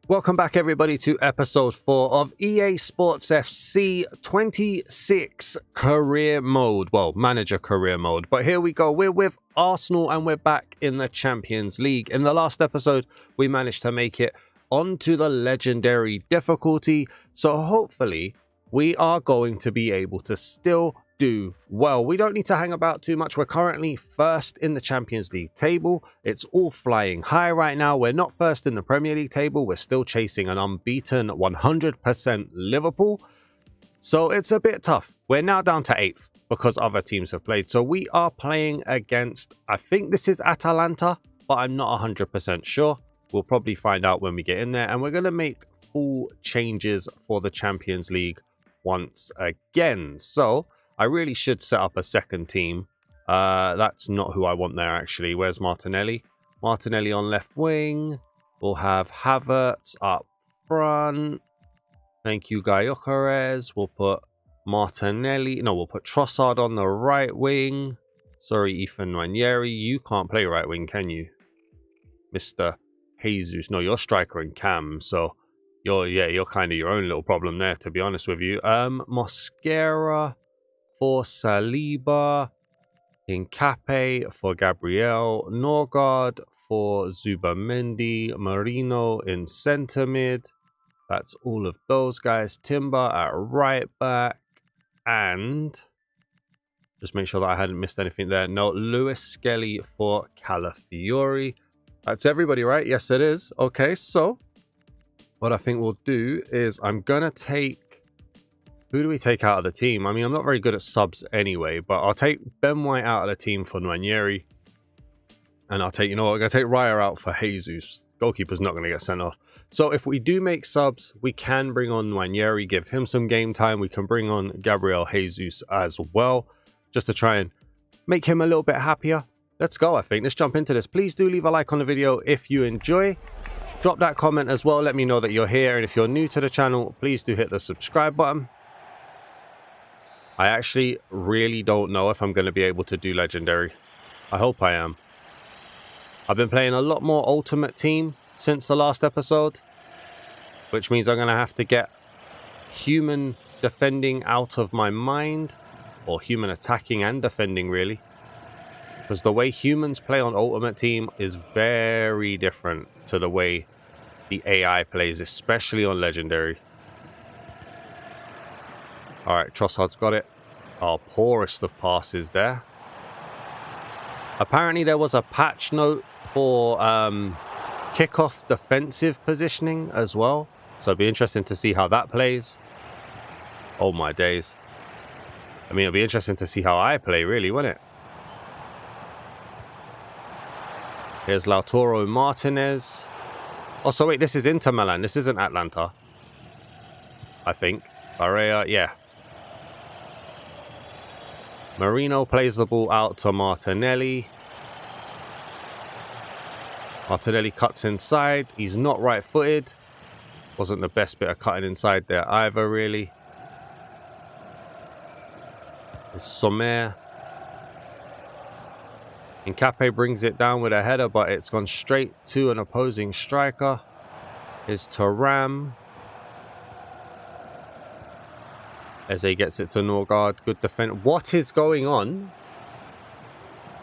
Welcome back, everybody, to episode 4 of EA Sports FC 26 career mode. Well, manager career mode. But here we go. We're with Arsenal and we're back in the Champions League. In the last episode, we managed to make it onto the legendary difficulty. So hopefully, we are going to be able to still do well. We don't need to hang about too much. We're currently first in the Champions League table. It's all flying high right now. We're not first in the Premier League table. We're still chasing an unbeaten 100% Liverpool. So it's a bit tough. We're now down to 8th because other teams have played. So we are playing against, I think this is Atalanta, but I'm not 100% sure. We'll probably find out when we get in there. And we're going to make full changes for the Champions League once again. So I really should set up a second team. That's not who I want there, actually. Where's Martinelli? Martinelli on left wing. We'll have Havertz up front. Thank you, Gyokeres. We'll put Martinelli. No, we'll put Trossard on the right wing. Sorry, Ethan Nwaneri. You can't play right wing, can you? Mr. Jesus. No, you're striker and cam. So you're kind of your own little problem there, to be honest with you. Mosquera for Saliba, Hincapié for Gabriel, Norgard for Zubamendi, Marino in centre mid. That's all of those guys. Timber at right back, and just make sure that I hadn't missed anything there. No, Lewis Skelly for Calafiori. That's everybody, right? Yes, it is. Okay, so what I think we'll do is I'm gonna take. Who do we take out of the team? I mean, I'm not very good at subs anyway, but I'll take Ben White out of the team for Nwaneri. And I'll take, you know what, I'm going to take Raya out for Jesus. Goalkeeper's not going to get sent off. So if we do make subs, we can bring on Nwaneri, give him some game time. We can bring on Gabriel Jesus as well, just to try and make him a little bit happier. Let's go, I think. Let's jump into this. Please do leave a like on the video if you enjoy. Drop that comment as well. Let me know that you're here. And if you're new to the channel, please do hit the subscribe button. I actually really don't know if I'm going to be able to do Legendary. I hope I am. I've been playing a lot more Ultimate Team since the last episode, which means I'm going to have to get human defending out of my mind, or human attacking and defending, really. Because the way humans play on Ultimate Team is very different to the way the AI plays, especially on Legendary. Alright, Trossard's got it. Our poorest of passes there. Apparently there was a patch note for kickoff defensive positioning as well. So it'll be interesting to see how that plays. Oh my days. I mean, it'll be interesting to see how I play, really, won't it? Here's Lautaro Martinez. Oh, so wait, this is Inter Milan. This isn't Atlanta, I think. Raya, yeah. Marino plays the ball out to Martinelli. Martinelli cuts inside. He's not right-footed. Wasn't the best bit of cutting inside there either, really. It's Sommer. Hincapié brings it down with a header, but it's gone straight to an opposing striker. Is Thuram. Eze gets it to Norgard. Good defense. What is going on?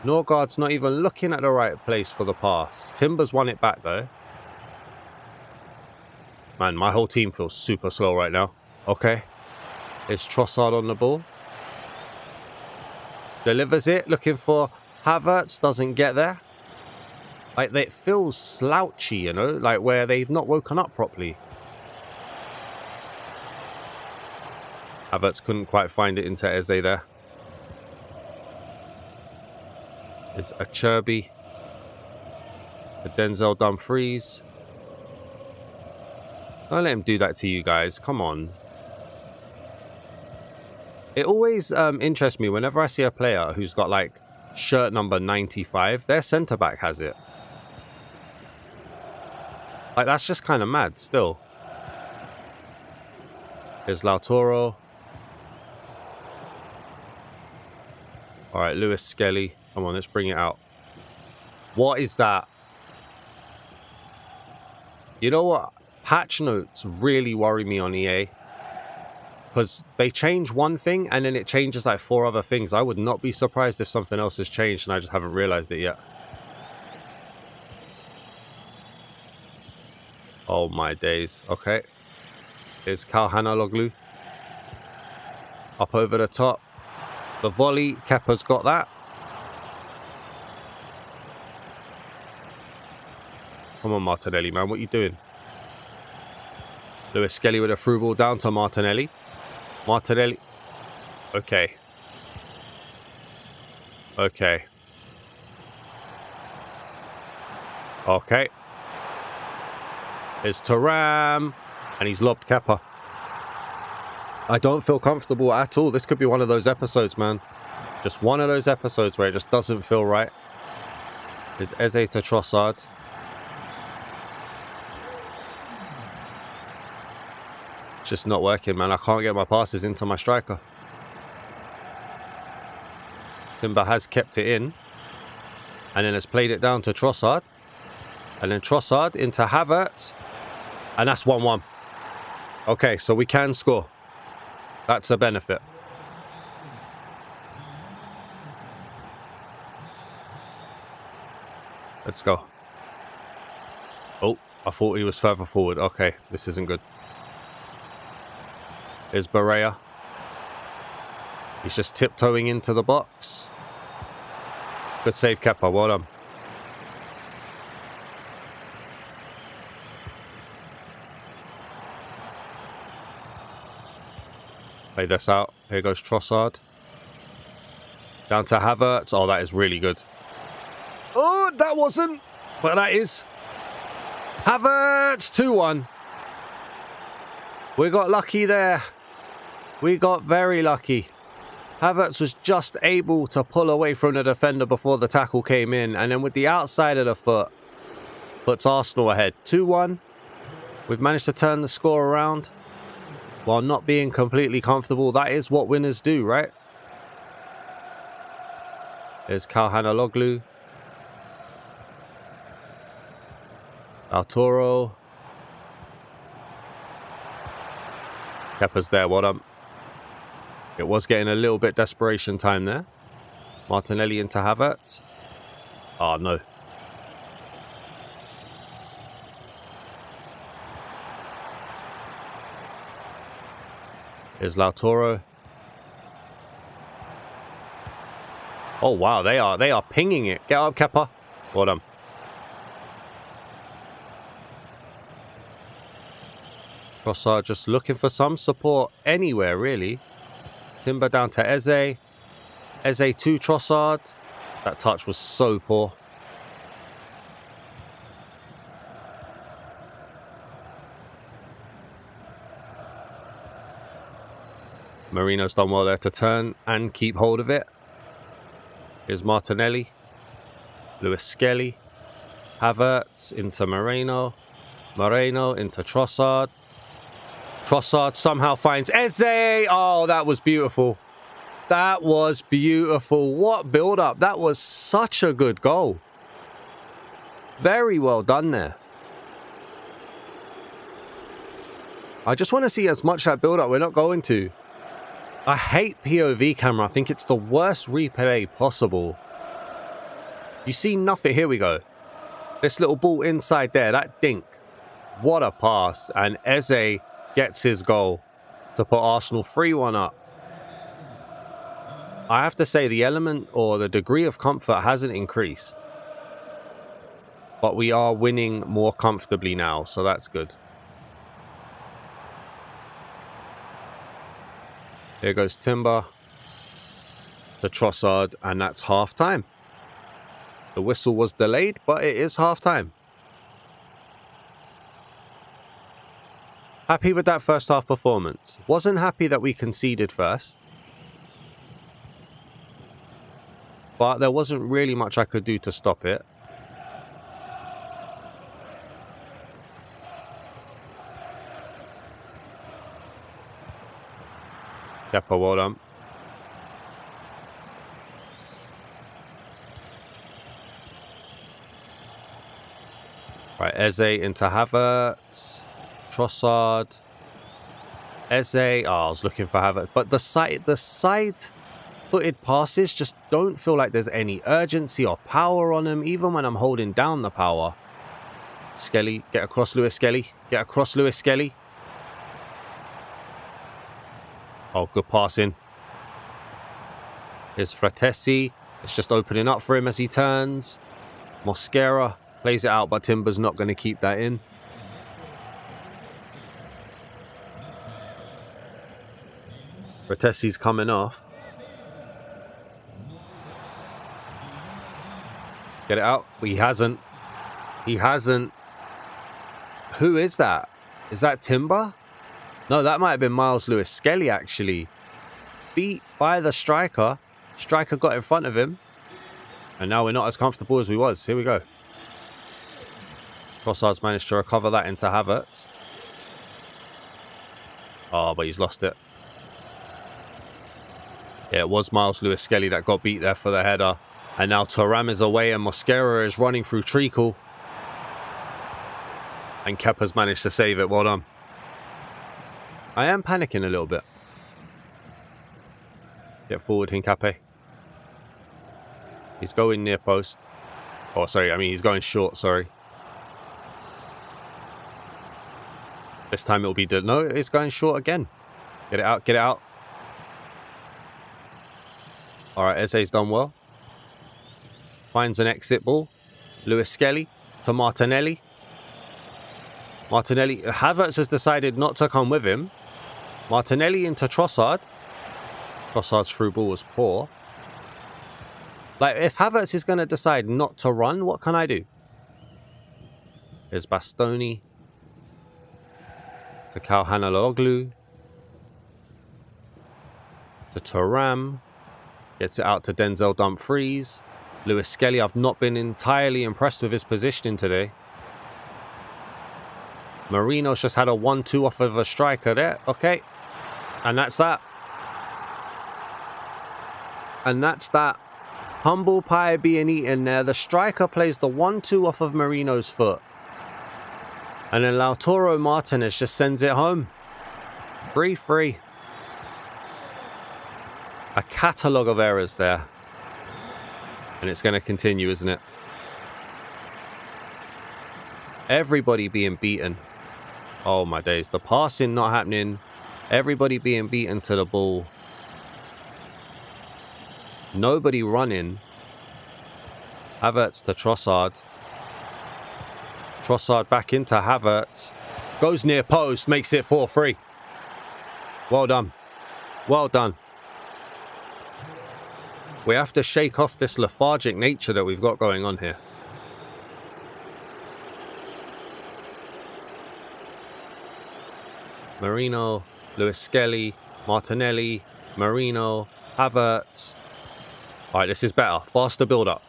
Norgard's not even looking at the right place for the pass. Timber's won it back, though. Man, my whole team feels super slow right now. Okay. It's Trossard on the ball. Delivers it. Looking for Havertz. Doesn't get there. Like, it feels slouchy, you know? Like, where they've not woken up properly. Havertz couldn't quite find it into Eze there. It's Acherby. Denzel Dumfries. Don't let him do that to you guys. Come on. It always interests me whenever I see a player who's got like shirt number 95. Their centre back has it. Like, that's just kind of mad still. Here's Lautaro. Alright, Lewis Skelly. Come on, let's bring it out. What is that? You know what? patch notes really worry me on EA. Because they change one thing and then it changes like 4 other things. I would not be surprised if something else has changed and I just haven't realized it yet. Oh my days. Okay. Here's Calhanoglu. Up over the top. The volley. Kepa's got that. Come on, Martinelli, man. What are you doing? Lewis Skelly with a through ball down to Martinelli. Martinelli. Okay. Okay. Okay. It's Thuram. And he's lobbed Kepa. I don't feel comfortable at all. This could be one of those episodes, man. Just one of those episodes where it just doesn't feel right. There's Eze to Trossard. It's just not working, man. I can't get my passes into my striker. Timber has kept it in. And then has played it down to Trossard. And then Trossard into Havertz. And that's 1-1. Okay, so we can score. That's a benefit. Let's go. Oh, I thought he was further forward. Okay, this isn't good. Here's Raya. He's just tiptoeing into the box. Good save, Kepa. Well done. Play this out. Here goes Trossard. Down to Havertz. Oh, that is really good. Oh, that wasn't. But that is. Havertz 2-1. We got lucky there. We got very lucky. Havertz was just able to pull away from the defender before the tackle came in. And then with the outside of the foot, puts Arsenal ahead. 2-1. We've managed to turn the score around while not being completely comfortable. That is what winners do, right? There's Calhanoglu. Arturo. Kepa's there. Well done. It was getting a little bit desperation time there. Martinelli into Havertz. Oh, no. Here's Lautaro. Oh, wow. They are pinging it. Get up, Kepa. Well done. Trossard just looking for some support anywhere, really. Timber down to Eze. Eze to Trossard. That touch was so poor. Marino's done well there to turn and keep hold of it. Here's Martinelli. Lewis Skelly. Havertz into Moreno. Moreno into Trossard. Trossard somehow finds Eze. Oh, that was beautiful. That was beautiful. What build-up. That was such a good goal. Very well done there. I just want to see as much that build-up. We're not going to. I hate POV camera. I think it's the worst replay possible. You see nothing. Here we go. This little ball inside there. That dink. What a pass. And Eze gets his goal to put Arsenal 3-1 up. I have to say the element or the degree of comfort hasn't increased. But we are winning more comfortably now, so that's good. Here goes Timber to Trossard, and that's half time. The whistle was delayed, but it is half time. Happy with that first half performance. Wasn't happy that we conceded first. But there wasn't really much I could do to stop it. Kepa, well done. Right, Eze into Havertz. Trossard. Eze. Oh, I was looking for Havertz. But the side-footed passes just don't feel like there's any urgency or power on them, even when I'm holding down the power. Skelly, get across Lewis Skelly. Get across Lewis Skelly. Oh, good passing. Here's Fratesi. It's just opening up for him as he turns. Mosquera plays it out, but Timber's not going to keep that in. Fratesi's coming off. Get it out. He hasn't. He hasn't. Who is that? Is that Timber? No, that might have been Miles Lewis Skelly, actually. Beat by the striker. Striker got in front of him. And now we're not as comfortable as we was. Here we go. Trossard's managed to recover that into Havertz. Oh, but he's lost it. Yeah, it was Miles Lewis Skelly that got beat there for the header. And now Thuram is away and Mosquera is running through treacle. And Kepa's managed to save it. Well done. I am panicking a little bit. Get forward, Hincapié. He's going near post. Oh, sorry. I mean, he's going short. Sorry. This time it'll be... No, it's going short again. Get it out. Get it out. All right, Eze's done well. Finds an exit ball. Lewis Skelly to Martinelli. Martinelli. Havertz has decided not to come with him. Martinelli into Trossard. Trossard's through ball was poor. Like, if Havertz is going to decide not to run, what can I do? There's Bastoni. To Calhanoglu. To Thuram. Gets it out to Denzel Dumfries. Lewis Skelly, I've not been entirely impressed with his positioning today. Marino's just had a 1-2 off of a striker there. Okay. And that's that. And that's that. Humble pie being eaten there. The striker plays the 1-2 off of Marino's foot. And then Lautaro Martinez just sends it home. 3-3. A catalogue of errors there. And it's going to continue, isn't it? Everybody being beaten. Oh my days. The passing not happening. Everybody being beaten to the ball. Nobody running. Havertz to Trossard. Trossard back into Havertz. Goes near post. Makes it 4-3. Well done. Well done. We have to shake off this lethargic nature that we've got going on here. Marino, Lewis Skelly, Martinelli, Marino, Havertz. All right, this is better. Faster build-up.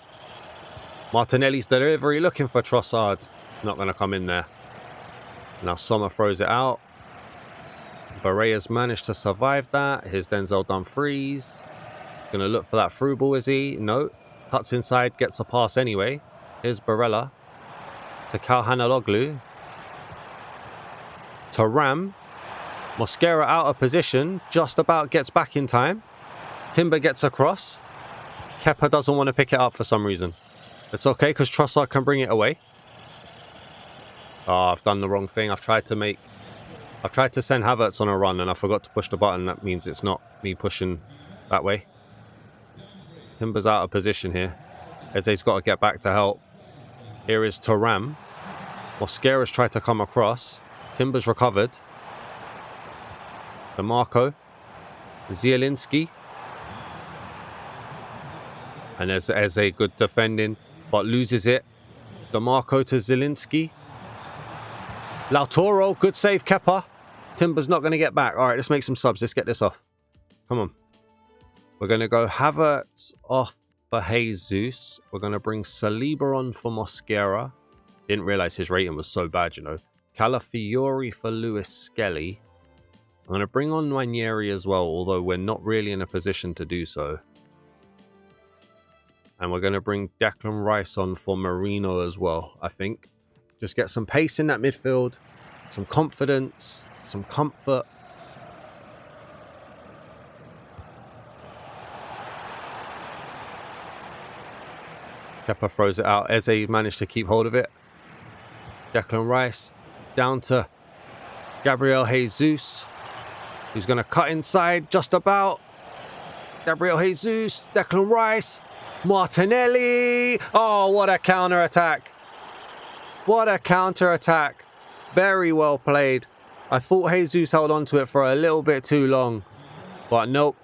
Martinelli's delivery looking for Trossard. Not going to come in there. Now Sommer throws it out. Raya's managed to survive that. Here's Denzel Dumfries. Going to look for that through ball, is he? No. Cuts inside, gets a pass anyway. Here's Barella. To Calhanoglu. To Ram. Mosquera out of position. Just about gets back in time. Timber gets across. Kepa doesn't want to pick it up for some reason. It's okay because Trossard can bring it away. Oh, I've done the wrong thing. I've tried to send Havertz on a run and I forgot to push the button. That means it's not me pushing that way. Timber's out of position here. Eze's got to get back to help. Here is Thuram. Mosquera's tried to come across. Timber's recovered. DeMarco. Zielinski. And there's Eze, good defending, but loses it. DeMarco to Zielinski. Lautaro, good save, Kepa. Timber's not going to get back. All right, let's make some subs. Let's get this off. Come on. We're going to go Havertz off for Jesus. We're going to bring Saliba on for Mosquera. Didn't realize his rating was so bad, you know. Calafiori for Lewis Skelly. I'm going to bring on Nwaneri as well, although we're not really in a position to do so. And we're going to bring Declan Rice on for Marino as well, I think. Just get some pace in that midfield. some confidence, some comfort. Kepa throws it out. Eze managed to keep hold of it. Declan Rice down to Gabriel Jesus, who's going to cut inside just about. Gabriel Jesus, Declan Rice, Martinelli. Oh, what a counter-attack. What a counter-attack. Very well played. I thought Jesus held on to it for a little bit too long. But nope,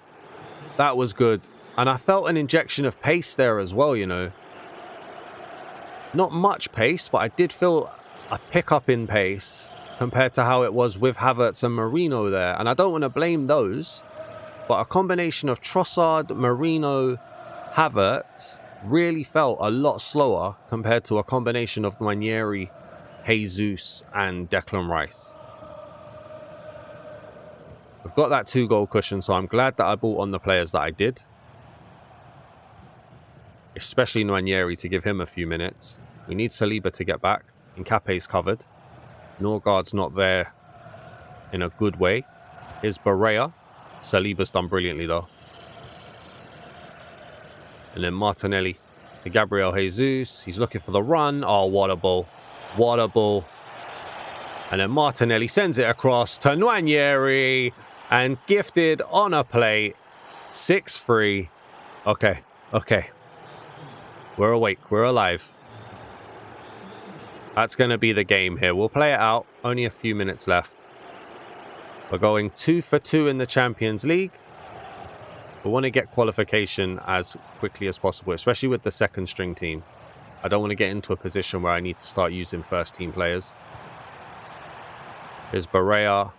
that was good. And I felt an injection of pace there as well, you know. Not much pace, but I did feel a pickup in pace compared to how it was with Havertz and Marino there. And I don't want to blame those, but a combination of Trossard, Marino, Havertz really felt a lot slower compared to a combination of Nwaneri, Jesus and Declan Rice. I've got that 2-goal cushion, so I'm glad that I bought on the players that I did. Especially Nwaneri, to give him a few minutes. We need Saliba to get back. Nkape's covered. Norgard's not there in a good way. Here's Raya. Saliba's done brilliantly though. And then Martinelli to Gabriel Jesus. He's looking for the run. Oh, what a ball. What a ball. And then Martinelli sends it across to Nwaneri. And gifted on a plate. 6-3. Okay. Okay. We're awake. We're alive. That's going to be the game here. We'll play it out. Only a few minutes left. We're going 2 for 2 in the Champions League. We want to get qualification as quickly as possible, especially with the second string team. I don't want to get into a position where I need to start using first team players. Here's Raya.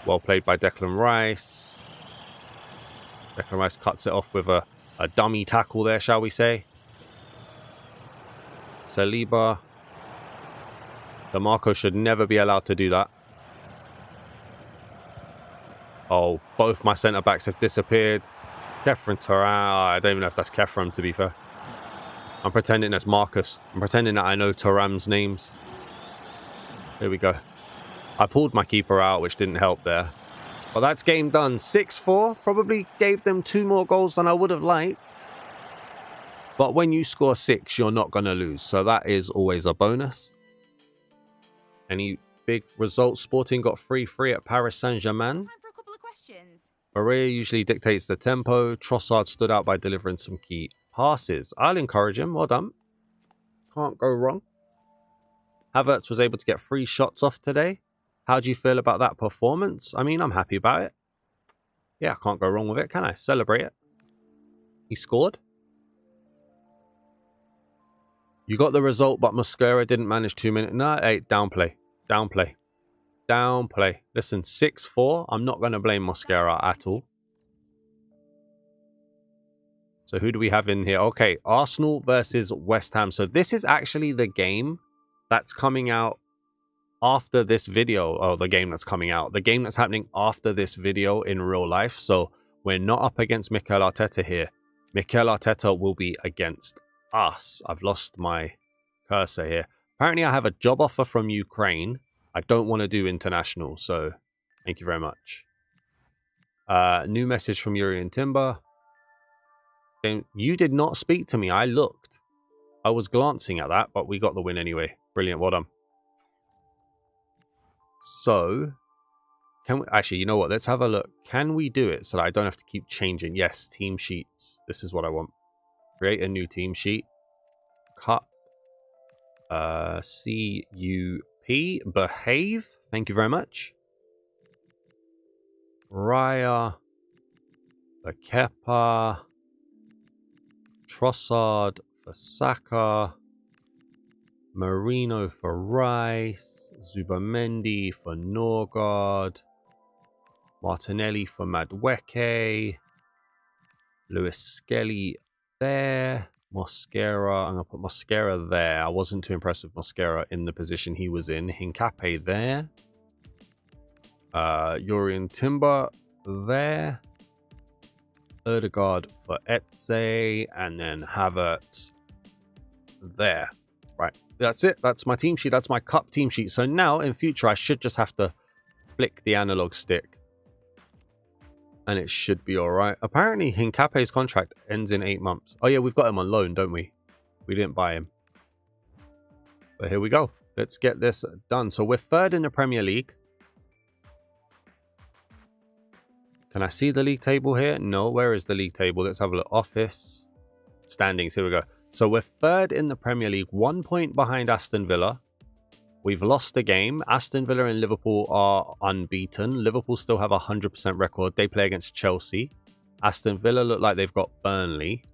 Well played by Declan Rice. Declan Rice cuts it off with a dummy tackle there, shall we say. Saliba. DeMarco should never be allowed to do that. Oh, both my centre-backs have disappeared. Kefren Turan. I don't even know if that's Kefren, to be fair. I'm pretending that's Marcus. I'm pretending that I know Turan's names. Here we go. I pulled my keeper out, which didn't help there. But that's game done. 6-4. Probably gave them 2 more goals than I would have liked. But when you score 6, you're not going to lose. So that is always a bonus. Any big results? Sporting got 3-3 at Paris Saint-Germain. Raya usually dictates the tempo. Trossard stood out by delivering some key passes. I'll encourage him. Well done. Can't go wrong. Havertz was able to get 3 shots off today. How do you feel about that performance? I mean, I'm happy about it. Yeah, I can't go wrong with it, can I? Celebrate it. He scored. You got the result, but Mosquera didn't manage 2 minutes. No, hey, downplay. Downplay. Downplay. Listen, 6-4. I'm not going to blame Mosquera at all. So who do we have in here? Okay, Arsenal versus West Ham. So this is actually the game that's coming out after this video. Oh, the game that's coming out. The game that's happening after this video in real life. So we're not up against Mikel Arteta here. Mikel Arteta will be against us. I've lost my cursor here. Apparently I have a job offer from Ukraine. I don't want to do international, so thank you very much. New message from Yuri and Timber. You did not speak to me. I looked. I was glancing at that, but we got the win anyway. Brilliant. Well done. So, can we... Actually, you know what? Let's have a look. Can we do it so that I don't have to keep changing? Yes, team sheets. This is what I want. Create a new team sheet. Cut. CUP. Behave. Thank you very much. Raya. Kepa. Trossard for Saka. Marino for Rice. Zubamendi for Norgard. Martinelli for Madueke. Lewis Skelly there. Mosquera. I'm going to put Mosquera there. I wasn't too impressed with Mosquera in the position he was in. Hincape there. Yurian Timber there. Odegaard for Eze. And then Havertz there. Right. That's it. That's my team sheet. That's my cup team sheet. So now, in future, I should just have to flick the analog stick. And it should be alright. Apparently, Hincape's contract ends in 8 months. Oh yeah, we've got him on loan, don't we? We didn't buy him. But here we go. Let's get this done. So we're third in the Premier League. Can I see the league table here? No. Where is the league table? Let's have a look. Office. Standings. Here we go. So we're third in the Premier League. 1 point behind Aston Villa. We've lost a game. Aston Villa and Liverpool are unbeaten. Liverpool still have a 100% record. They play against Chelsea. Aston Villa look like they've got Burnley.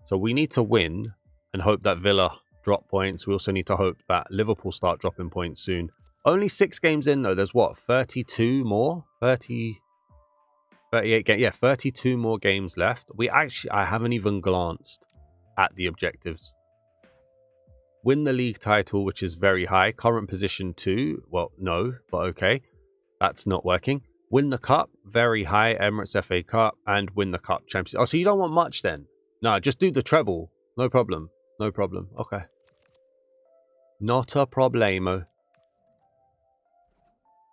So we need to win and hope that Villa drop points. We also need to hope that Liverpool start dropping points soon. Only 6 games in though. There's what? 32 more? 38 games. Yeah, 32 more games left. I haven't even glanced at the objectives. Win the league title, which is very high. Current position 2. Well, no, but okay. That's not working. Win the cup, very high. Emirates FA Cup, and win the cup championship. Oh, so you don't want much then? No, just do the treble. No problem. No problem. Okay. Not a problemo.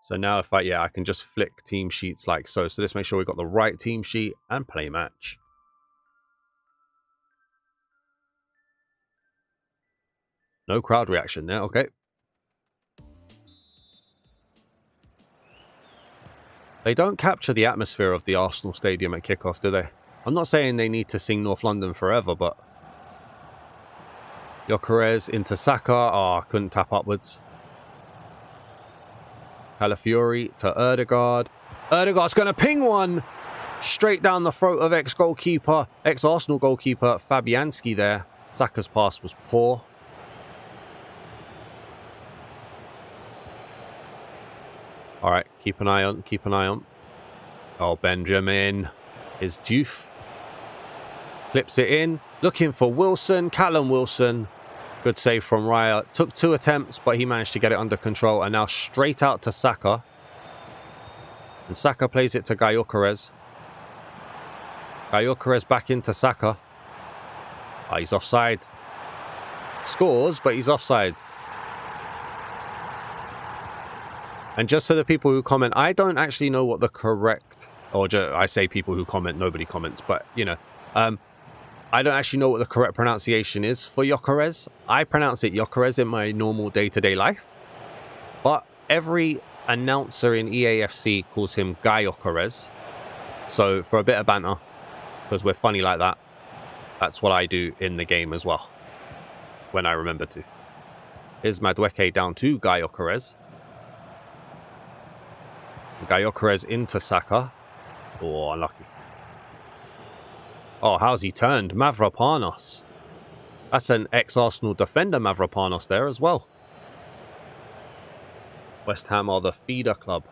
So now if I can just flick team sheets like so. So let's make sure we've got the right team sheet and play match. No crowd reaction there. Okay. They don't capture the atmosphere of the Arsenal stadium at kickoff, do they? I'm not saying they need to sing North London forever, but... Gyokeres into Saka. Oh, couldn't tap upwards. Calafiori to Odegaard. Odegaard's going to ping one straight down the throat of ex-Arsenal goalkeeper Fabianski there. Saka's pass was poor. All right, keep an eye on. Oh, Benjamin is doof. Clips it in. Looking for Wilson. Callum Wilson. Good save from Raya. Took 2 attempts, but he managed to get it under control. And now straight out to Saka. And Saka plays it to Gyokeres. Gyokeres back into Saka. Oh, he's offside. Scores, but he's offside. And just for the people who comment, I don't actually know what the correct... I say people who comment, nobody comments. But, you know... I don't actually know what the correct pronunciation is for Gyokeres. I pronounce it Gyokeres in my normal day-to-day life. But every announcer in EAFC calls him Gyokeres. So for a bit of banter, because we're funny like that, that's what I do in the game as well. When I remember to. Here's Madueke down to Gyokeres. Gyokeres into Saka. Oh, unlucky. Oh, how's he turned? Mavropanos. That's an ex-Arsenal defender, Mavropanos, there as well. West Ham are the feeder club.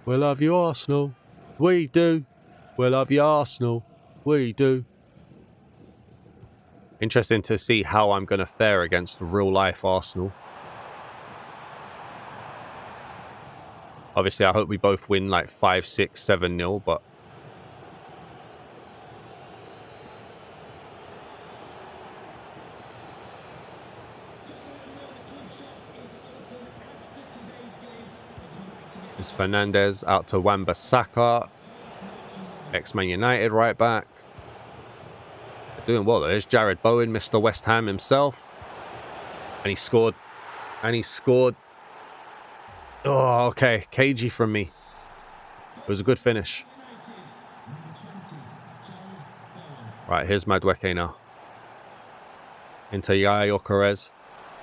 We love you, Arsenal. We do. We love you, Arsenal. We do. Interesting to see how I'm going to fare against real-life Arsenal. Obviously, I hope we both win like 5, 6, 7-0, but... It's Fernandez out to Wan-Bissaka. Ex-Man United right back. They're doing well though. There's Jared Bowen, Mr. West Ham himself. And he scored. Oh, okay. Cagey from me. It was a good finish. Right, here's Madueke now. Into Gyokeres.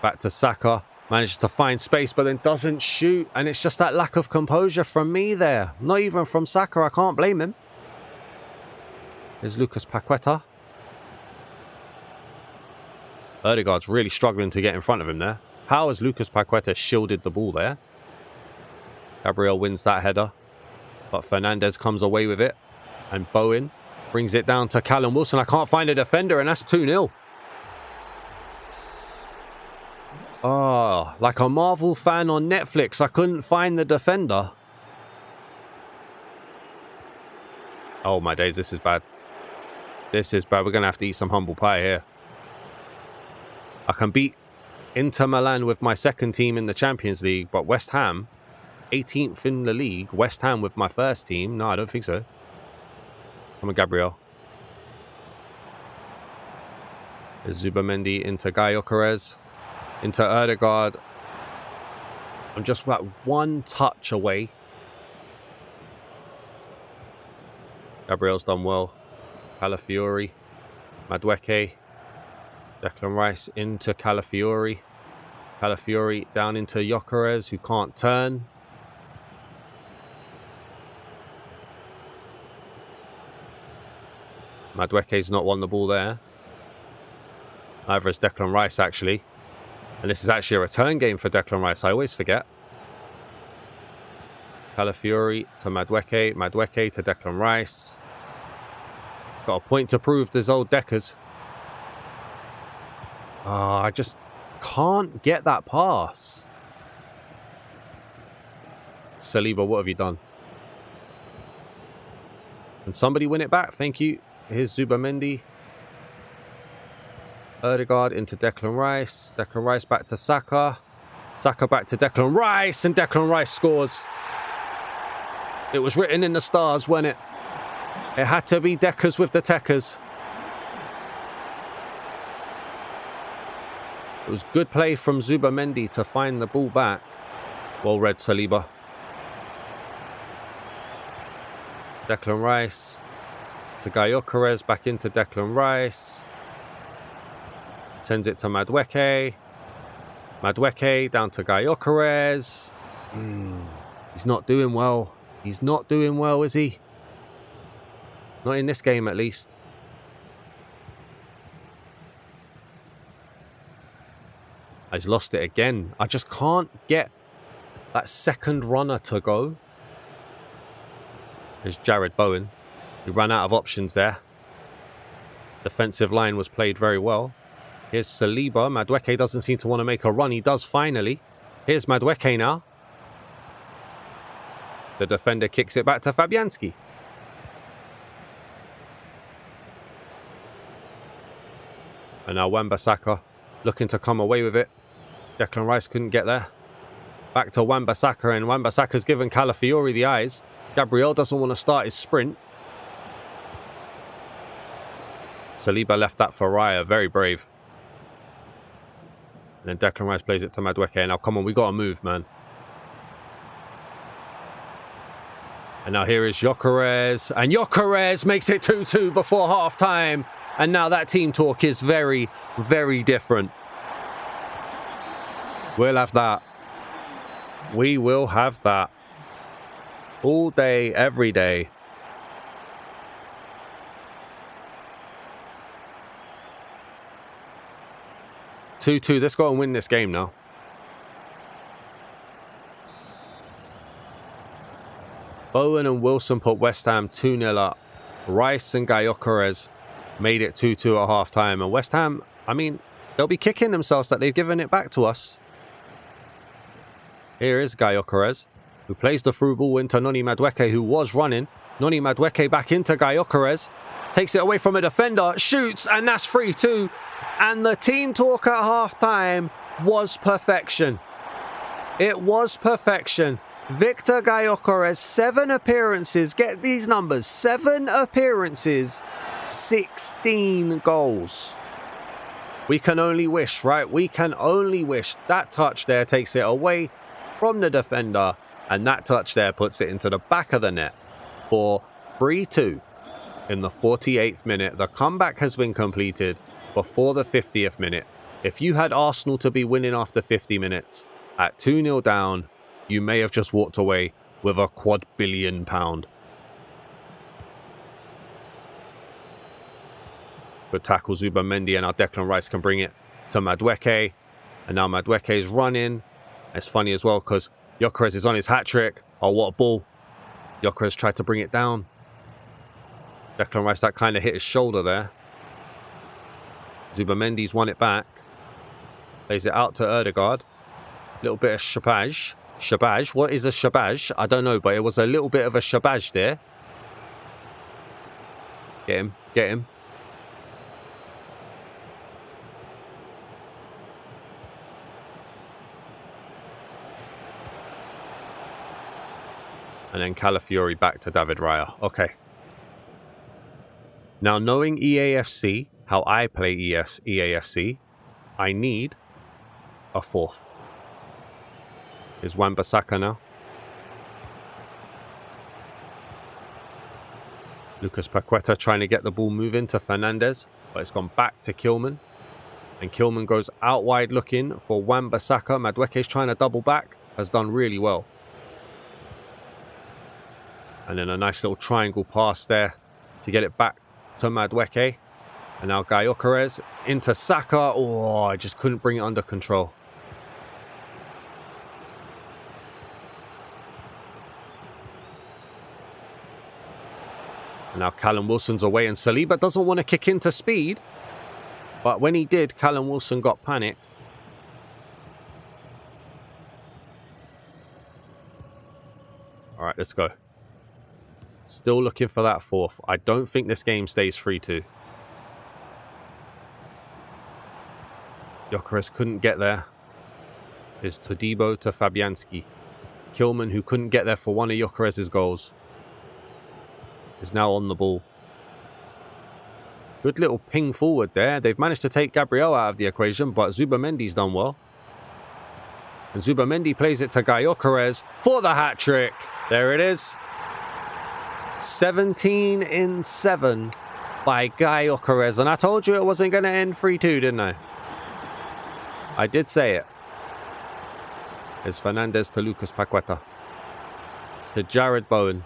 Back to Saka. Manages to find space, but then doesn't shoot. And it's just that lack of composure from me there. Not even from Saka. I can't blame him. Here's Lucas Paqueta. Odegaard's really struggling to get in front of him there. How has Lucas Paqueta shielded the ball there? Gabriel wins that header, but Fernandez comes away with it, and Bowen brings it down to Callum Wilson. I can't find a defender, and that's 2-0. Oh, like a Marvel fan on Netflix, I couldn't find the defender. Oh my days, this is bad. This is bad. We're going to have to eat some humble pie here. I can beat Inter Milan with my second team in the Champions League, but West Ham, 18th in the league. West Ham with my first team. No, I don't think so. Come on, Gabriel. There's Zubamendi into Gyokeres. Into Odegaard. I'm just about one touch away. Gabriel's done well. Calafiori. Madueke. Declan Rice into Calafiori. Calafiori down into Gyokeres, who can't turn. Madueke's not won the ball there. Either is Declan Rice, actually. And this is actually a return game for Declan Rice. I always forget. Calafiori to Madueke. Madueke to Declan Rice. He's got a point to prove, this old Deckers. I just can't get that pass. Saliba, what have you done? Can somebody win it back? Thank you. Here's Zubamendi. Odegaard into Declan Rice. Declan Rice back to Saka. Saka back to Declan Rice. And Declan Rice scores. It was written in the stars, wasn't it? It had to be Deckers with the Techers. It was good play from Zubamendi to find the ball back. Well read, Saliba. Declan Rice to Gyokeres, back into Declan Rice. Sends it to Madueke. Madueke down to Gyokeres. He's not doing well. He's not doing well, is he? Not in this game, at least. He's lost it again. I just can't get that second runner to go. There's Jared Bowen, who ran out of options there. Defensive line was played very well. Here's Saliba. Madueke doesn't seem to want to make a run. He does finally. Here's Madueke now. The defender kicks it back to Fabianski. And now Wan-Bissaka looking to come away with it. Declan Rice couldn't get there. Back to Wan-Bissaka, and Wan-Bissaka's given Calafiori the eyes. Gabriel doesn't want to start his sprint. Saliba left that for Raya. Very brave. And then Declan Rice plays it to Madueke. Now, come on, we got to move, man. And now here is Gyokeres. And Gyokeres makes it 2-2 before half-time. And now that team talk is very, very different. We'll have that. We will have that. All day, every day. Two. Let's go and win this game now. Bowen and Wilson put West Ham 2-0 up. Rice and Gyokeres made it 2-2 at half-time. And West Ham, I mean, they'll be kicking themselves that they've given it back to us. Here is Gyokeres, who plays the through ball into Noni Madueke, who was running. Noni Madueke back into Gyokeres. Takes it away from a defender, shoots, and that's 3-2. And the team talk at half-time was perfection. It was perfection. Victor Gyokeres, 7 appearances. Get these numbers. 7 appearances, 16 goals. We can only wish, right? We can only wish. That touch there takes it away from the defender. And that touch there puts it into the back of the net for 3-2 in the 48th minute. The comeback has been completed before the 50th minute. If you had Arsenal to be winning after 50 minutes at 2-0 down, you may have just walked away with a £250 million. Good tackle, Zubamendi, and now Declan Rice can bring it to Madueke. And now Madueke is running. It's funny as well because Gyokeres is on his hat-trick. Oh, what a ball. Gyokeres tried to bring it down. Declan Rice, that kind of hit his shoulder there. Zubamendi's won it back. Plays it out to Odegaard. Little bit of shabaj. Shabaj. What is a shabaj? I don't know, but it was a little bit of a shabaj there. Get him. Get him. And then Calafiori back to David Raya. Okay. Now, knowing EAFC, how I play EAFC, I need a fourth. Is Wan-Bissaka now. Lucas Paqueta trying to get the ball moving to Fernandez, but it's gone back to Kilman. And Kilman goes out wide looking for Wan-Bissaka. Madueke's trying to double back. Has done really well. And then a nice little triangle pass there to get it back to Madueke. And now Gyokeres into Saka. Oh, I just couldn't bring it under control. And now Callum Wilson's away and Saliba doesn't want to kick into speed. But when he did, Callum Wilson got panicked. All right, let's go. Still looking for that fourth. I don't think this game stays 3-2. Gyokeres couldn't get there. It's Todibo to Fabianski. Kilman, who couldn't get there for one of Gyokeres' goals, is now on the ball. Good little ping forward there. They've managed to take Gabriel out of the equation, but Zubamendi's done well. And Zubamendi plays it to Gyokeres for the hat-trick. There it is. 17 in 7 by Gyokeres. And I told you it wasn't going to end 3-2, didn't I? I did say it. It's Fernandez to Lucas Paqueta. To Jared Bowen.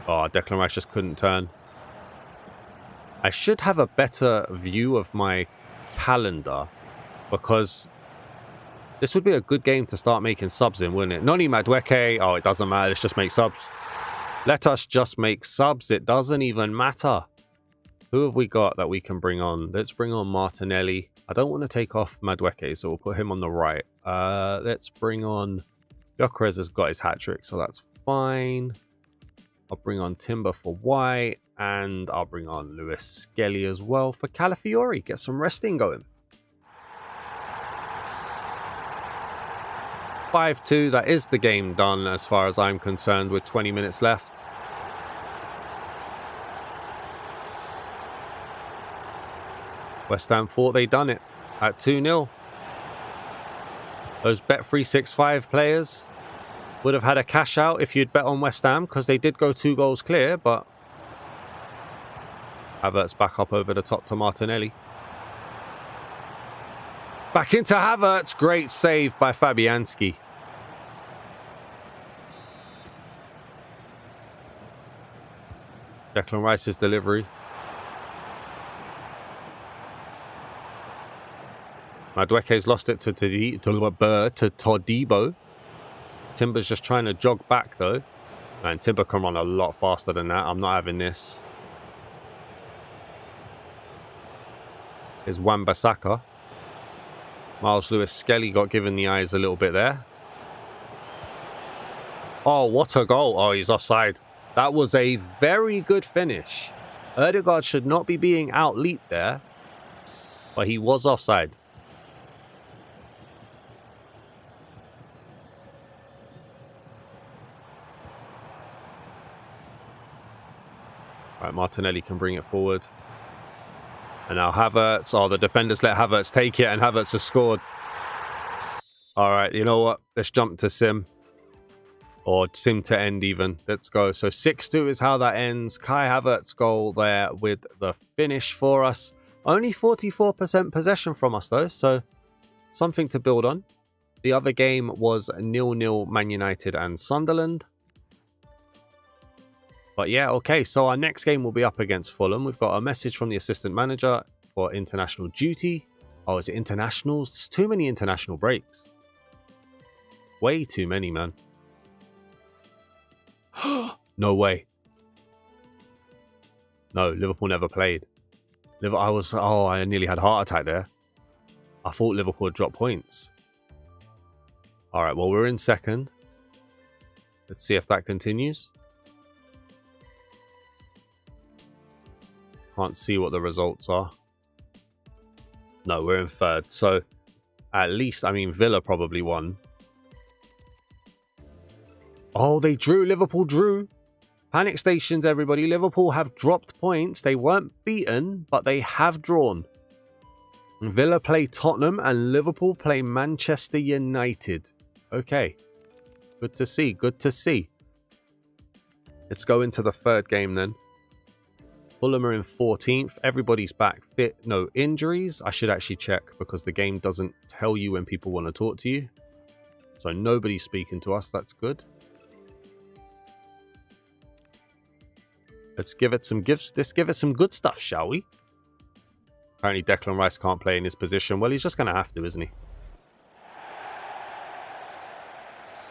Oh, Declan Rice just couldn't turn. I should have a better view of my calendar, because this would be a good game to start making subs in, wouldn't it? Noni Madueke. Oh, it doesn't matter. Let's just make subs. Let us just make subs. It doesn't even matter. Who have we got that we can bring on? Let's bring on Martinelli. I don't want to take off Madueke, so we'll put him on the right. Let's bring on... Gyokeres has got his hat-trick, so that's fine. I'll bring on Timber for white, and I'll bring on Lewis Skelly as well for Calafiori. Get some resting going. 5-2, that is the game done as far as I'm concerned, with 20 minutes left. West Ham thought they'd done it at 2-0. Those Bet365 players would have had a cash out if you'd bet on West Ham, because they did go 2 goals clear, but Havertz back up over the top to Martinelli. Back into Havertz. Great save by Fabianski. Declan Rice's delivery. Madueke's lost it to Todibo. Timber's just trying to jog back though. Man, Timber can run a lot faster than that. I'm not having this. Is Wan-Bissaka. Miles Lewis Skelly got given the eyes a little bit there. Oh, what a goal. Oh, he's offside. That was a very good finish. Odegaard should not be being out-leaped there, but he was offside. Right, Martinelli can bring it forward. And now Havertz. Oh, the defenders let Havertz take it, and Havertz has scored. All right, you know what? Let's jump to Sim. Or Sim to end even. Let's go. So 6-2 is how that ends. Kai Havertz goal there with the finish for us. Only 44% possession from us though, so something to build on. The other game was 0-0 Man United and Sunderland. But yeah, okay, so our next game will be up against Fulham. We've got a message from the assistant manager for international duty. Oh, is it internationals? There's too many international breaks. Way too many, man. No way. No, Liverpool never played. I nearly had a heart attack there. I thought Liverpool had dropped points. All right, well, we're in second. Let's see if that continues. Can't see what the results are. No, we're in third. So at least, I mean, Villa probably won. Oh, they drew. Liverpool drew. Panic stations, everybody. Liverpool have dropped points. They weren't beaten, but they have drawn. Villa play Tottenham and Liverpool play Manchester United. Okay. Good to see. Good to see. Let's go into the third game then. Fulham are in 14th. Everybody's back fit. No injuries. I should actually check because the game doesn't tell you when people want to talk to you. So nobody's speaking to us. That's good. Let's give it some gifts. Let's give it some good stuff, shall we? Apparently Declan Rice can't play in his position. Well, he's just going to have to, isn't he?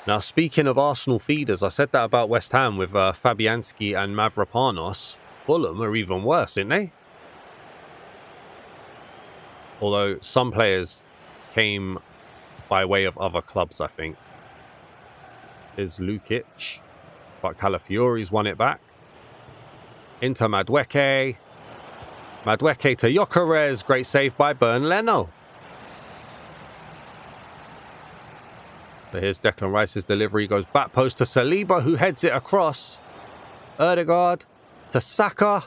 Now, speaking of Arsenal feeders, I said that about West Ham with Fabianski and Mavropanos. Fulham are even worse, aren't they? Although some players came by way of other clubs, I think. Here's Lukic. But Calafiori's won it back. Into Madueke. Madueke to Gyokeres. Great save by Bern Leno. So here's Declan Rice's delivery. Goes back post to Saliba, who heads it across. Odegaard to Saka.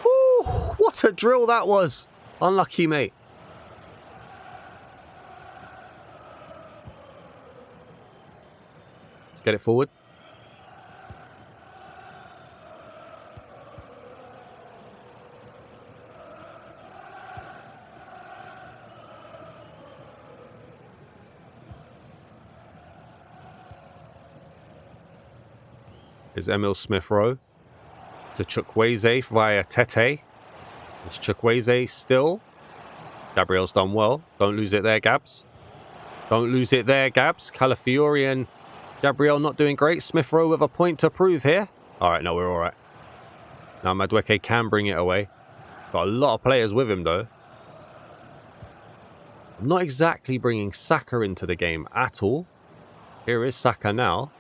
Ooh, what a drill that was. Unlucky, mate. Let's get it forward. Is Emil Smith-Rowe to Chukwueze via Tete. It's Chukwueze still. Gabriel's done well. Don't lose it there, Gabs. Don't lose it there, Gabs. Calafiori and Gabriel not doing great. Smith-Rowe with a point to prove here. All right, no, we're all right. Now Madueke can bring it away. Got a lot of players with him, though. I'm not exactly bringing Saka into the game at all. Here is Saka now.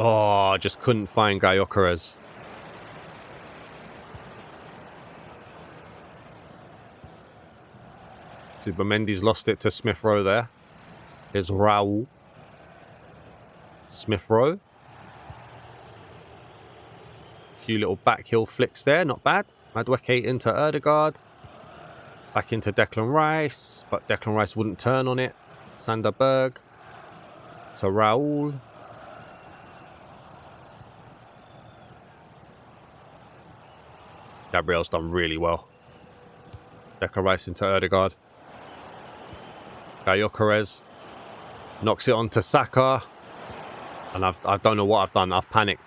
Oh, just couldn't find Gyokeres. Mendy's lost it to Smith-Rowe there. Here's Raul. Smith-Rowe. A few little back heel flicks there, not bad. Madueke into Odegaard. Back into Declan Rice, but Declan Rice wouldn't turn on it. Sander Berg. To Raul. Gabriel's done really well. Declan Rice into Odegaard. Gyokeres knocks it onto Saka. And I don't know what I've done. I've panicked.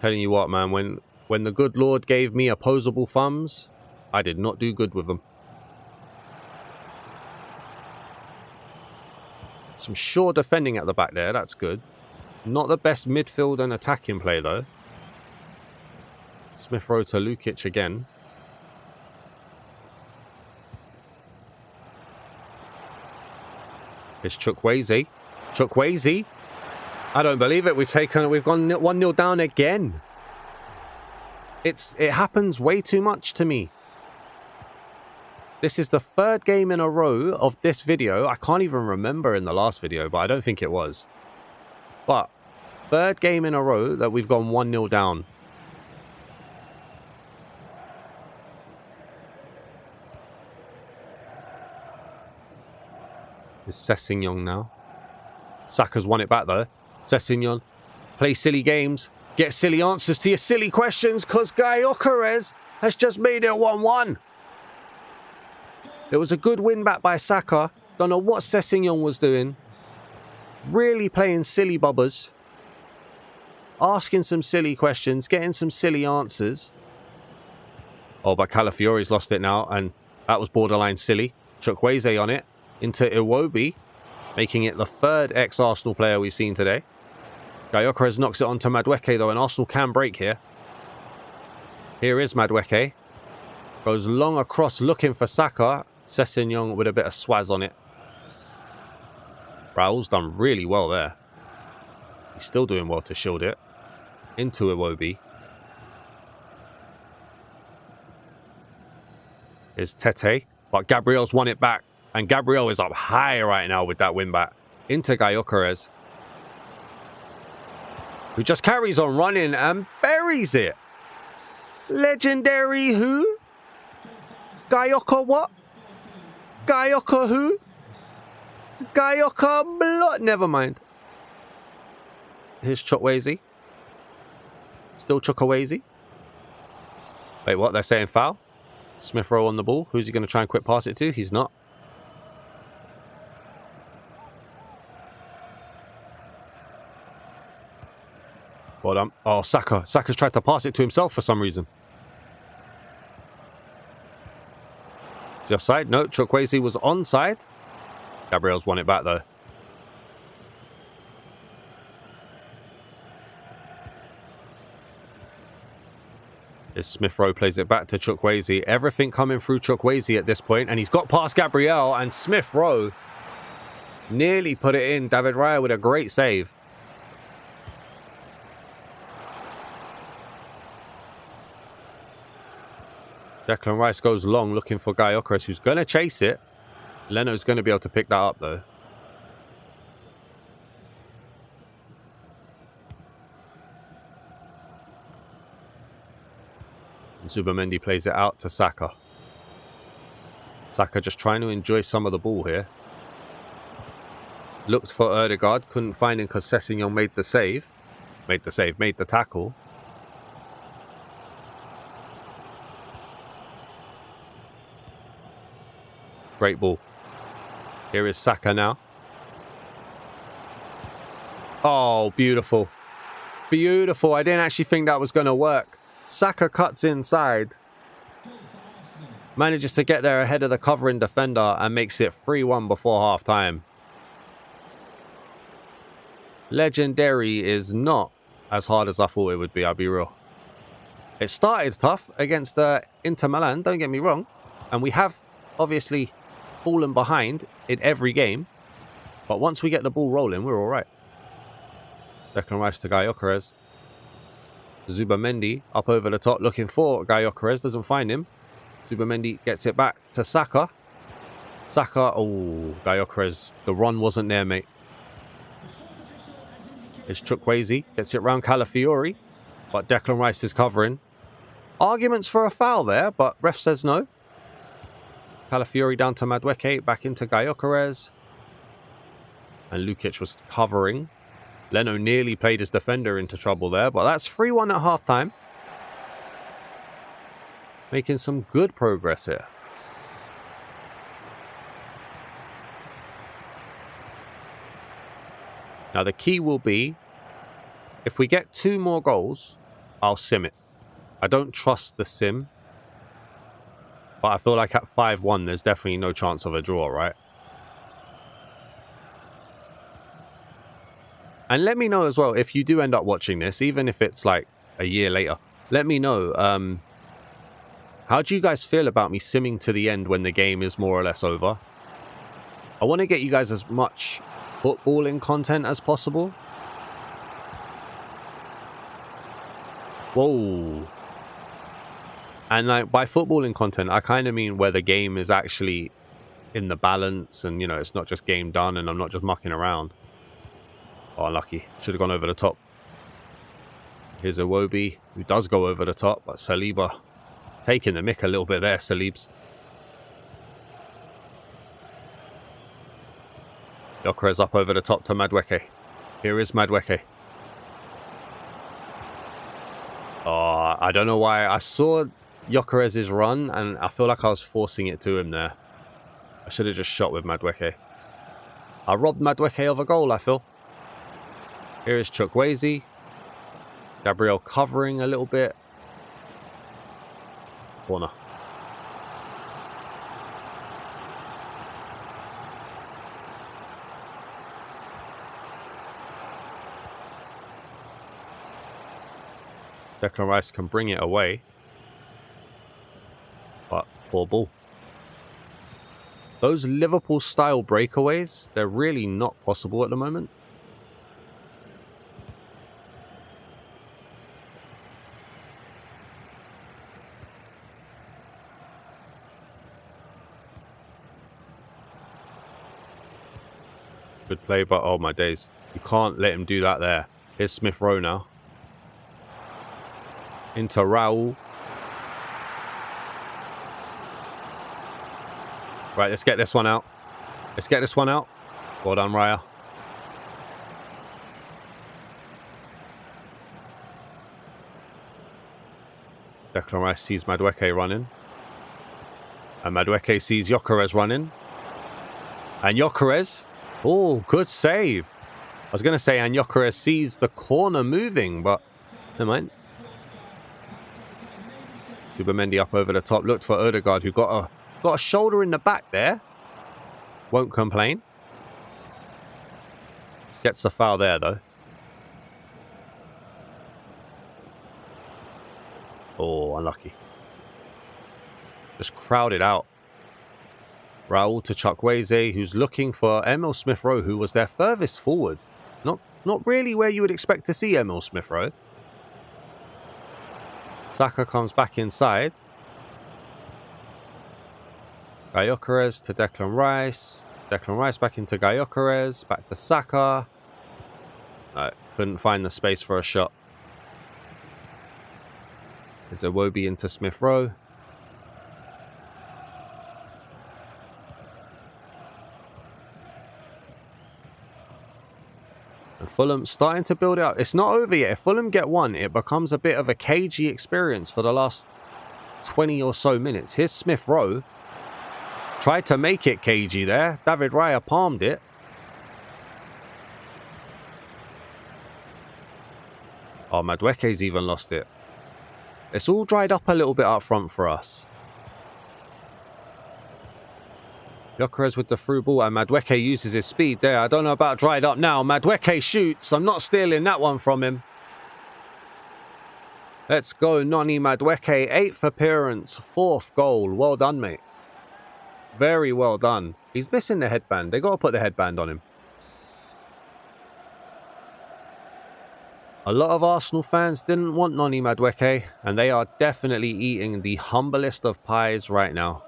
Telling you what, man. When the good Lord gave me opposable thumbs, I did not do good with them. Some sure defending at the back there. That's good. Not the best midfield and attacking play, though. Smith-Rowe to Lukic again. It's Chukwueze. Chukwueze. I don't believe it. We've gone 1-0 down again. It happens way too much to me. This is the third game in a row of this video. I can't even remember in the last video, but I don't think it was. But third game in a row that we've gone 1-0 down. Is Sessegnon now. Saka's won it back though. Sessegnon. Play silly games. Get silly answers to your silly questions because Gyokeres has just made it 1-1. It was a good win back by Saka. Don't know what Sessegnon was doing. Really playing silly bubbers. Asking some silly questions. Getting some silly answers. Oh, but Calafiori's lost it now. And that was borderline silly. Chukwueze on it. Into Iwobi, making it the third ex-Arsenal player we've seen today. Gyokeres knocks it onto Madueke, though, and Arsenal can break here. Here is Madueke. Goes long across looking for Saka. Sessegnon with a bit of swaz on it. Raul's done really well there. He's still doing well to shield it. Into Iwobi. Is Tete. But Gabriel's won it back. And Gabriel is up high right now with that win back. Into Gyokeres, who just carries on running and buries it. Legendary who? Gyoka what? Gyoka who? Gyoka blood. Never mind. Here's Chukwueze. Still Chukwueze. Wait, what? They're saying foul? Smith Rowe on the ball. Who's he going to try and quick pass it to? He's not. Well done. Oh, Saka. Saka's tried to pass it to himself for some reason. Is he offside? No, Chukwueze was onside. Gabriel's won it back though. As Smith Rowe plays it back to Chukwueze. Everything coming through Chukwueze at this point, and he's got past Gabriel, and Smith Rowe nearly put it in. David Raya with a great save. Declan Rice goes long looking for Gyokeres, who's going to chase it. Leno's going to be able to pick that up though. And Zubimendi plays it out to Saka. Saka just trying to enjoy some of the ball here. Looked for Odegaard, couldn't find him because Sessegnon made the save. Made the tackle. Great ball. Here is Saka now. Oh, beautiful. Beautiful. I didn't actually think that was going to work. Saka cuts inside. Manages to get there ahead of the covering defender and makes it 3-1 before half time. Legendary is not as hard as I thought it would be, I'll be real. It started tough against Inter Milan, don't get me wrong. And we have obviously fallen behind in every game, but once we get the ball rolling, we're all right. Declan Rice to Gyokeres. Zubimendi up over the top looking for Gyokeres, doesn't find him. Zubimendi gets it back to Saka. Saka, oh, Gyokeres, the run wasn't there, mate. It's Chukwueze, gets it round Calafiori, but Declan Rice is covering. Arguments for a foul there, but ref says no. Calafiori down to Madueke, back into Gyokeres. And Lukic was covering. Leno nearly played his defender into trouble there, but that's 3-1 at half-time. Making some good progress here. Now the key will be, if we get 2 more goals, I'll sim it. I don't trust the sim. But I feel like at 5-1, there's definitely no chance of a draw, right? And let me know as well, if you do end up watching this, even if it's like a year later, let me know, how do you guys feel about me simming to the end when the game is more or less over? I want to get you guys as much footballing content as possible. Whoa. And like by footballing content, I kind of mean where the game is actually in the balance and, you know, it's not just game done and I'm not just mucking around. Oh, unlucky. Should have gone over the top. Here's Iwobi, who does go over the top, but Saliba taking the mick a little bit there, Salibs. Gyokeres up over the top to Madueke. Here is Madueke. Oh, I don't know why. I saw Gyokeres' run and I feel like I was forcing it to him there. I should have just shot with Madueke. I robbed Madueke of a goal, I feel. Here is Chukwueze. Gabriel covering a little bit. Corner. Declan Rice can bring it away. But poor ball. Those Liverpool-style breakaways, they're really not possible at the moment. Good play, but oh my days. You can't let him do that there. Here's Smith Rowe now. Into Raul. Right, let's get this one out. Let's get this one out. Well done, Raya. Declan Rice sees Madueke running. And Madueke sees Gyokeres running. And Gyokeres... Oh, good save. I was going to say, and Gyokeres sees the corner moving, but never mind. Subamendi up over the top. Looked for Odegaard, who got a shoulder in the back there. Won't complain. Gets the foul there, though. Oh, unlucky. Just crowded out. Raul to Chukwueze, who's looking for Emil Smith-Rowe, who was their furthest forward. Not really where you would expect to see Emil Smith-Rowe. Saka comes back inside. Gyokeres to Declan Rice. Declan Rice back into Gyokeres. Back to Saka. No, couldn't find the space for a shot. There's Iwobi into Smith-Rowe. And Fulham starting to build out. It's not over yet. If Fulham get one, it becomes a bit of a cagey experience for the last 20 or so minutes. Here's Smith-Rowe. Tried to make it cagey there. David Raya palmed it. Oh, Madueke's even lost it. It's all dried up a little bit up front for us. Gyokeres with the through ball, and Madueke uses his speed there. I don't know about dried up now. Madueke shoots. I'm not stealing that one from him. Let's go, Noni Madueke. 8th appearance, 4th goal. Well done, mate. Very well done. He's missing the headband. They got to put the headband on him. A lot of Arsenal fans didn't want Noni Madueke, and they are definitely eating the humblest of pies right now.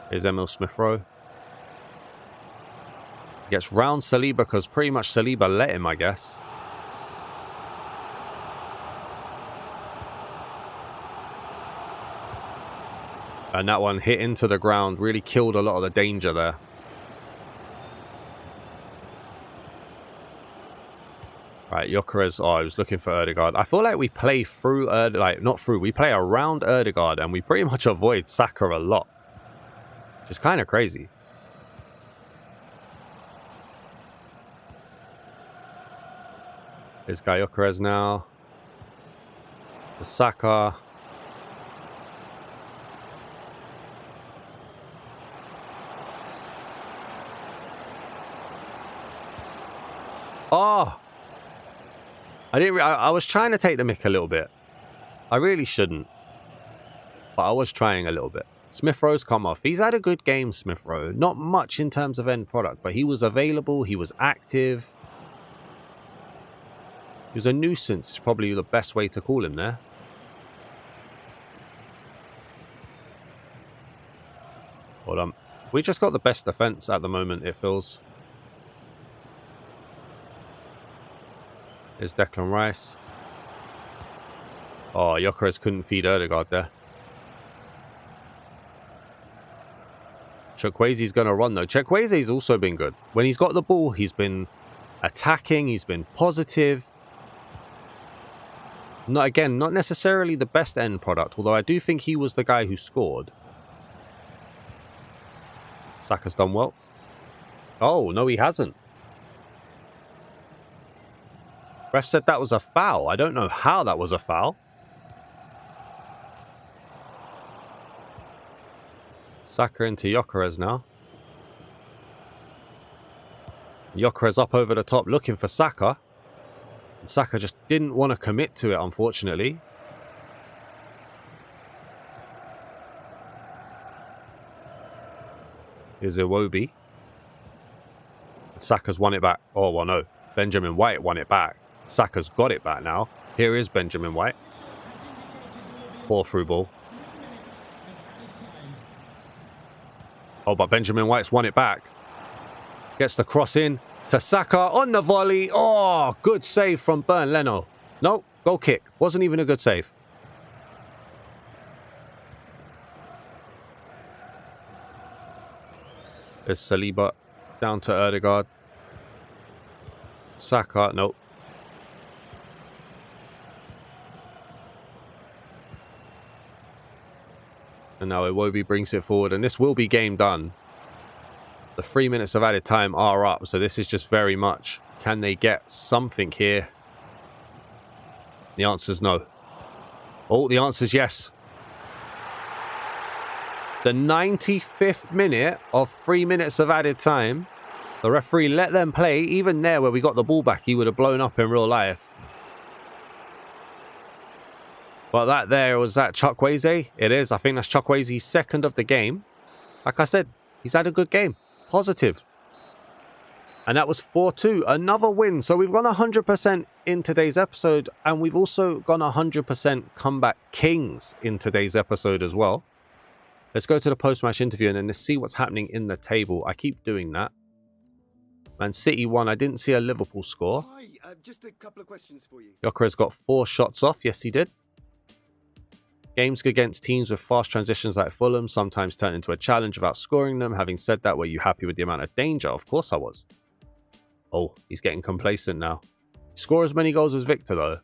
Here's Emil Smith-Rowe. Gets round Saliba because pretty much Saliba let him, I guess. And that one hit into the ground. Really killed a lot of the danger there. Right, Gyokeres. Oh, I was looking for Odegaard. I feel like we play through, not through. We play around Odegaard and we pretty much avoid Saka a lot. Which is kind of crazy. Here's Gyokeres now. To Saka. Oh! I was trying to take the mick a little bit. I really shouldn't. But I was trying a little bit. Smith-Rowe's come off. He's had a good game, Smith-Rowe. Not much in terms of end product, but he was available. He was active. He was a nuisance. It's probably the best way to call him there. Hold on. We just got the best defense at the moment, it feels. Here's Declan Rice. Oh, Gyokeres couldn't feed Odegaard there. Chukwueze's going to run, though. Chukwueze's also been good. When he's got the ball, he's been attacking. He's been positive. Again, not necessarily the best end product, although I do think he was the guy who scored. Saka's done well. Oh, no, he hasn't. Ref said that was a foul. I don't know how that was a foul. Saka into Gyokeres now. Gyokeres up over the top looking for Saka. And Saka just didn't want to commit to it, unfortunately. Here's Iwobi. Saka's won it back. Oh, well, no. Benjamin White won it back. Saka's got it back now. Here is Benjamin White. Poor through ball. Oh, but Benjamin White's won it back. Gets the cross in to Saka on the volley. Oh, good save from Bernd Leno. No, goal kick. Wasn't even a good save. There's Saliba down to Odegaard. Saka, nope. And now Iwobi brings it forward, and this will be game done. The 3 minutes of added time are up, so this is just very much, can they get something here? The answer is no. Oh, the answer is yes. The 95th minute of 3 minutes of added time. The referee let them play. Even there where we got the ball back, he would have blown up in real life. But that there, was that Chukwueze? It is. I think that's Chukwueze's second of the game. Like I said, he's had a good game. Positive. And that was 4-2. Another win. So we've gone 100% in today's episode. And we've also gone 100% comeback kings in today's episode as well. Let's go to the post-match interview and then let's see what's happening in the table. I keep doing that. Man City won. I didn't see a Liverpool score. Hi, just a couple of questions for you. Gyokeres got 4 shots off. Yes, he did. Games against teams with fast transitions like Fulham sometimes turn into a challenge without scoring them. Having said that, were you happy with the amount of danger? Of course I was. Oh, he's getting complacent now. Score as many goals as Victor, though.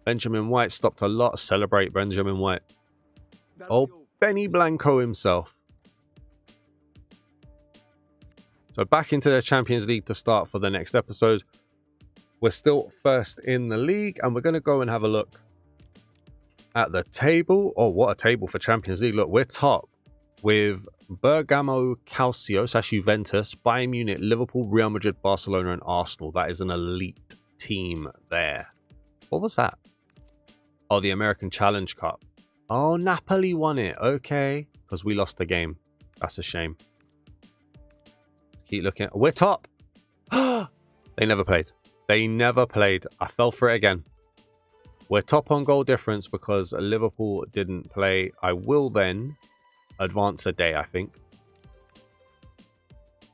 Benjamin White stopped a lot. Celebrate Benjamin White. Oh, Benny Blanco himself. So back into the Champions League to start for the next episode. We're still first in the league, and we're going to go and have a look at the table. Oh, what a table for Champions League. Look, we're top with Bergamo Calcio, that's Juventus, Bayern Munich, Liverpool, Real Madrid, Barcelona, and Arsenal. That is an elite team there. What was that? Oh, the American Challenge Cup. Oh, Napoli won it. Okay. Because we lost the game. That's a shame. Let's keep looking. We're top. They never played. They never played. I fell for it again. We're top on goal difference because Liverpool didn't play. I will then advance a day, I think.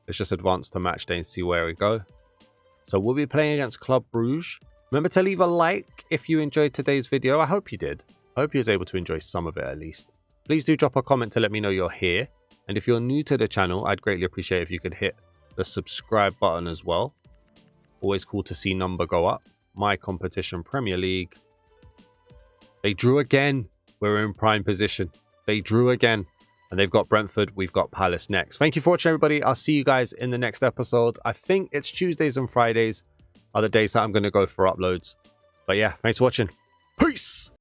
Let's just advance to match day and see where we go. So we'll be playing against Club Brugge. Remember to leave a like if you enjoyed today's video. I hope you did. I hope you was able to enjoy some of it at least. Please do drop a comment to let me know you're here. And if you're new to the channel, I'd greatly appreciate if you could hit the subscribe button as well. Always cool to see number go up. My competition, Premier League. They drew again. We're in prime position. They drew again. And they've got Brentford. We've got Palace next. Thank you for watching, everybody. I'll see you guys in the next episode. I think it's Tuesdays and Fridays are the days that I'm going to go for uploads. But yeah, thanks for watching. Peace!